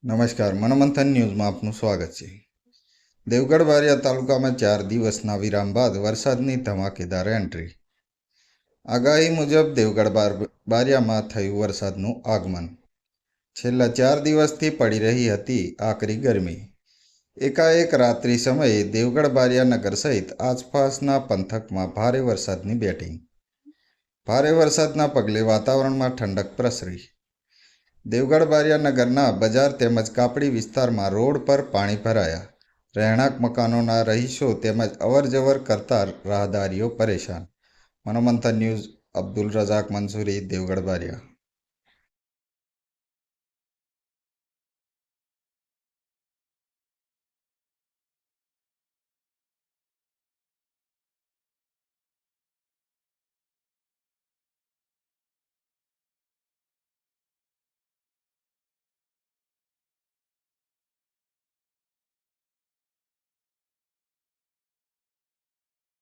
નમસ્કાર, મનોમંથન ન્યૂઝમાં આપનું સ્વાગત છે। દેવગઢ બારિયા તાલુકામાં 4 દિવસના વિરામ બાદ વરસાદની ધમાકેદાર એન્ટ્રી। આગાહી મુજબ દેવગઢ બારિયામાં થયું વરસાદનું આગમન। છેલ્લા 4 દિવસથી પડી રહી હતી આકરી ગરમી। એકાએક રાત્રિ સમયે દેવગઢ બારિયા નગર સહિત આસપાસના પંથકમાં ભારે વરસાદની બેટિંગ। ભારે વરસાદના પગલે વાતાવરણમાં ઠંડક પ્રસરી। દેવગઢ બારિયા નગરના બજાર તેમજ કાપડી વિસ્તારમાં રોડ પર પાણી ભરાયા। રહેણાંક મકાનોના રહીશો તેમજ અવરજવર કરતા રાહદારીઓ પરેશાન। મનોમંથન ન્યૂઝ, અબ્દુલ રઝાક મંસૂરી, દેવગઢ બારિયા।